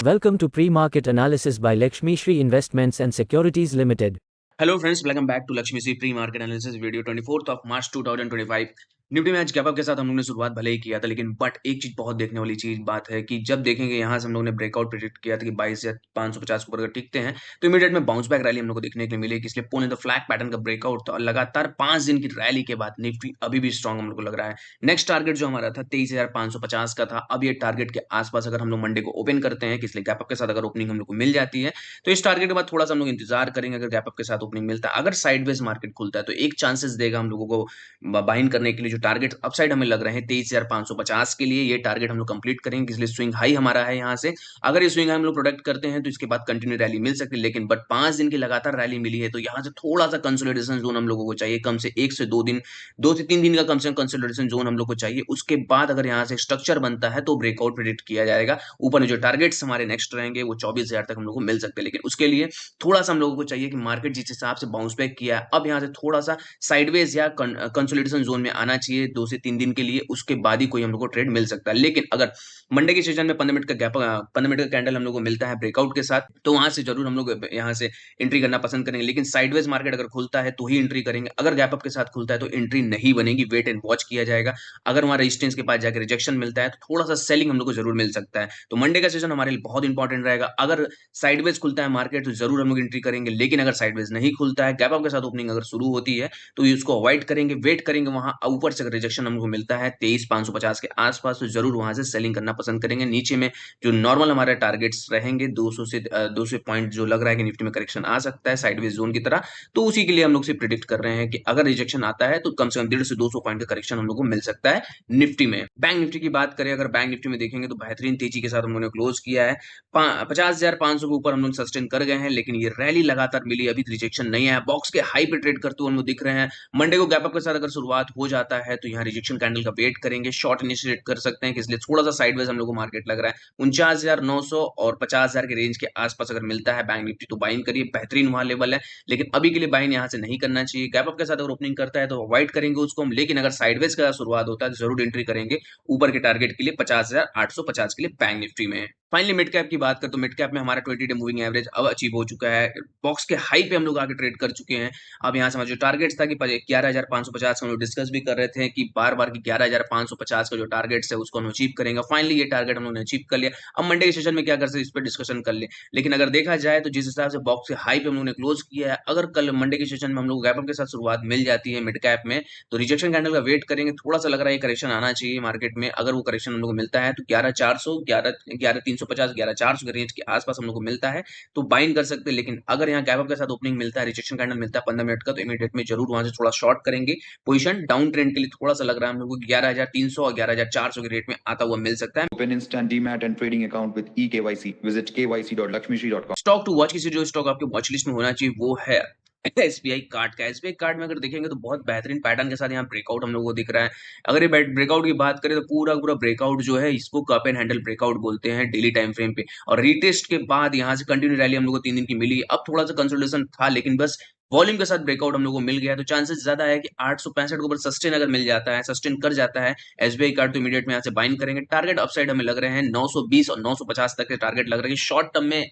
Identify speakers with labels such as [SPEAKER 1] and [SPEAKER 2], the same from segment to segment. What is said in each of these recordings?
[SPEAKER 1] Welcome to Pre-Market Analysis by Lakshmi Shri Investments and Securities Limited.
[SPEAKER 2] Hello friends, welcome back to Lakshmi Shri Pre-Market Analysis video 24th of March 2025। Nifty में आज gap up के साथ हम लोग ने शुरुआत भले ही किया था, लेकिन बट एक चीज बहुत देखने वाली चीज बात है कि जब देखेंगे यहाँ से हम लोग ने ब्रेकआउट प्रेडिक्ट किया था कि 22,550 के ऊपर अगर टिकते हैं तो इमीडिएट में बाउंस बैक रैली हम लोग को देखने के लिए मिलेगी। इसलिए पुणे द फ्लैग पैटर्न का ब्रेकआउट था और लगातार 5 दिन की रैली के बाद निफ्टी अभी भी स्ट्रॉन्ग हम लोग को लग रहा है। नेक्स्ट टारगेट जो हमारा था 23,550 का था, अब ये टारगेट के आसपास अगर हम लोग मंडे को ओपन करते हैं, इसलिए गैप अप के साथ अगर ओपनिंग हम लोग को मिल जाती है तो इस टारगेट के बाद थोड़ा सा हम लोग इंतजार करेंगे। अगर गैप अप के साथ ओपनिंग मिलता है, अगर साइडवेज मार्केट खुलता है तो एक चांसेस देगा हम लोगों को बाइंग करने के लिए। जो टारगेट अपसाइड हमें लग रहे हैं 23,550 के लिए, ये टारगेट हम लोग कंप्लीट करेंगे। इसलिए स्विंग हाई हमारा है यहाँ से। अगर ये स्विंग हाई हम लोग प्रोडक्ट करते हैं तो इसके बाद कंटिन्यू रैली मिल सकती है, लेकिन बट 5 दिन की लगातार रैली मिली है तो यहाँ से थोड़ा सा कंसोलिडेशन जोन हम लोगों को चाहिए। कम से 1 से 2 दिन, 2 से 3 दिन का कम से कम कंसोलिडेशन जोन हम लोग को चाहिए। उसके बाद अगर यहाँ से स्ट्रक्चर बनता है तो ब्रेकआउट प्रेडिक्ट किया जाएगा। ऊपर में जो टारगेट्स हमारे नेक्स्ट रहेंगे वो 24,000 तक हम लोग को मिल सकते हैं, लेकिन उसके लिए थोड़ा सा हम लोगों को चाहिए कि मार्केट जिस हिसाब से बाउंस बैक किया है, अब यहाँ से थोड़ा सा साइडवेज या कंसोलिडेशन जोन में आना चाहिए 2 से 3 दिन के लिए। उसके बाद ही कोई हम लोग को ट्रेड मिल सकता है। लेकिन अगर मंडे के सेशन में 15 मिनट का गैप, 15 मिनट का कैंडल हम लोग को मिलता है ब्रेकआउट के साथ, तो वहां से जरूर हम लोग यहाँ से एंट्री करना पसंद करेंगे। लेकिन साइडवेज मार्केट अगर खुलता है तो ही एंट्री करेंगे। अगर गैप अप के साथ खुलता है तो एंट्री नहीं बनेगी, वेट एंड वॉच किया जाएगा। अगर वहां रेजिस्टेंस के पास जाकर रिजेक्शन मिलता है तो थोड़ा सा सेलिंग हम लोग को जरूर मिल सकता है। तो मंडे का सेशन हमारे लिए बहुत इंपॉर्टेंट रहेगा। अगर साइडवेज खुलता है मार्केट तो जरूर हम लोग एंट्री करेंगे, लेकिन अगर साइडवेज नहीं खुलता है, गैप अप के साथ ओपनिंग अगर शुरू होती है तो इसको अवॉइड करेंगे, वेट करेंगे। वहां ऊपर से अगर रिजेक्शन हमको मिलता है 23,550 के आसपास तो जरूर वहां से सेलिंग करना पसंद करेंगे। नीचे में जो नॉर्मल हमारे टारगेट्स रहेंगे 200 से 200 पॉइंट जो लग रहा है कि निफ्टी में करेक्शन आ सकता है साइडवेज जोन की तरह, तो उसी के लिए हम लोग से प्रिडिक्ट कर रहे हैं कि अगर रिजेक्शन आता है तो कम से कम 150 से 200 पॉइंट का करेक्शन हम लोग को मिल सकता है निफ्टी में। बैंक निफ्टी की बात करें, अगर बैंक निफ्टी में देखेंगे तो बेहतरीन तेजी के साथ हम लोगों ने क्लोज किया है। 50,500 के ऊपर हम लोग सस्टेन कर गए हैं, लेकिन ये रैली लगातार मिली, अभी रिजेक्शन नहीं आया। बॉक्स के हाई पे ट्रेड करते हुए हम लोग दिख रहे हैं। मंडे को गैप अप के साथ अगर शुरुआत हो जाता है तो यहाँ रिजेक्शन कैंडल का वेट करेंगे, शॉर्ट इनिशिएट कर सकते हैं, इसलिए थोड़ा सा साइडवेज हम लोग को मार्केट लग रहा है। 49,900 और 50,000 के रेंज के आसपास अगर मिलता है बैंक निफ्टी तो बाइंग करिए, बेहतरीन वहां लेवल है। लेकिन अभी के लिए बाइंग यहाँ से नहीं करना चाहिए। गैप अप के साथ अगर ओपनिंग करता है तो अवॉइड करेंगे उसको हम, लेकिन अगर साइडवेज का शुरुआत होता है तो जरूर एंट्री करेंगे ऊपर के टारगेट के लिए 50,850 के लिए बैंक निफ्टी में। फाइनली मिड कैप की बात करें तो मिड कैप में हमारा 20 डे मूविंग एवरेज अब अचीव हो चुका है। बॉक्स के हाई पे हम लोग आगे ट्रेड कर चुके हैं। अब यहाँ से हमारा जो टारगेट था कि 11,550 का हम लोग डिस्कस भी कर रहे थे कि बार बार कि 11,550 का जो टारगेट है उसको हम अचीव करेंगे। फाइनली ये टारगेट हम लोग ने अचीव कर लिया। अब मंडे के सेशन में क्या कर सकते हैं इस पर डिस्कशन कर ले। लेकिन अगर देखा जाए तो जिस हिसाब से बॉक्स के हाई पे हम लोग ने क्लोज किया है, अगर कल मंडे के सेशन में हम लोग गैप अप के साथ शुरुआत मिल जाती है मिड कैप में तो रिजेक्शन कैंडल का वेट करेंगे। थोड़ा सा लग रहा है करेक्शन आना चाहिए मार्केट में। अगर वो करेक्शन हम लोग को मिलता है तो 11,400, 11,350, 11,400 के रेंज के आसपास हम लोग को मिलता है तो बाइंग कर सकते हैं। लेकिन अगर यहाँ गैप अप के साथ ओपनिंग मिलता है, रिजेक्शन कैंडल मिलता है 15 मिनट का, तो इमीडिएट में जरूर वहां से थोड़ा शॉर्ट करेंगे। पोजीशन डाउन ट्रेंड के लिए थोड़ा सा लग रहा है हम लोग को 11,300 और 11,400 के रेट में आता हुआ मिल सकता है।
[SPEAKER 3] Open instant demat and trading account with eKYC. Visit kyc.lakshmishri.com.
[SPEAKER 2] Stock to watch की जो स्टॉक आपके वॉच लिस्ट में होना चाहिए वो है एसबीआई कार्ड का। एसबीआई कार्ड में अगर देखेंगे तो बहुत बेहतरीन पैटर्न के साथ यहाँ ब्रेकआउट हम लोगों को दिख रहा है। अगर ये ब्रेकआउट की बात करें तो पूरा पूरा ब्रेकआउट जो है इसको कप एंड हैंडल ब्रेकआउट बोलते हैं डेली टाइम फ्रेम पे। और रीटेस्ट के बाद यहाँ से कंटिन्यू रैली हम लोग को 3 दिन की मिली। अब थोड़ा सा कंसोलिडेशन था, लेकिन बस वॉल्यूम के साथ ब्रेकआउट हम लोग को मिल गया तो चांसेस ज्यादा है कि 865 के ऊपर सस्टेन अगर मिल जाता है, सस्टेन कर जाता है एसबीआई कार्ड, तो इमीडिएट में यहाँ से बाइंड करेंगे। टारगेट अपसाइड हमें लग रहे हैं 920 और 950 तक के टारगेट लग रहे हैं। शॉर्ट टर्म में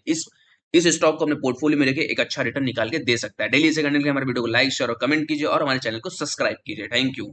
[SPEAKER 2] इस स्टॉक को अपने पोर्टफोलियो में लेके एक अच्छा रिटर्न निकाल के दे सकता है। डेली इसे करने के लिए हमारे वीडियो को लाइक शेयर और कमेंट कीजिए और हमारे चैनल को सब्सक्राइब कीजिए। Thank you.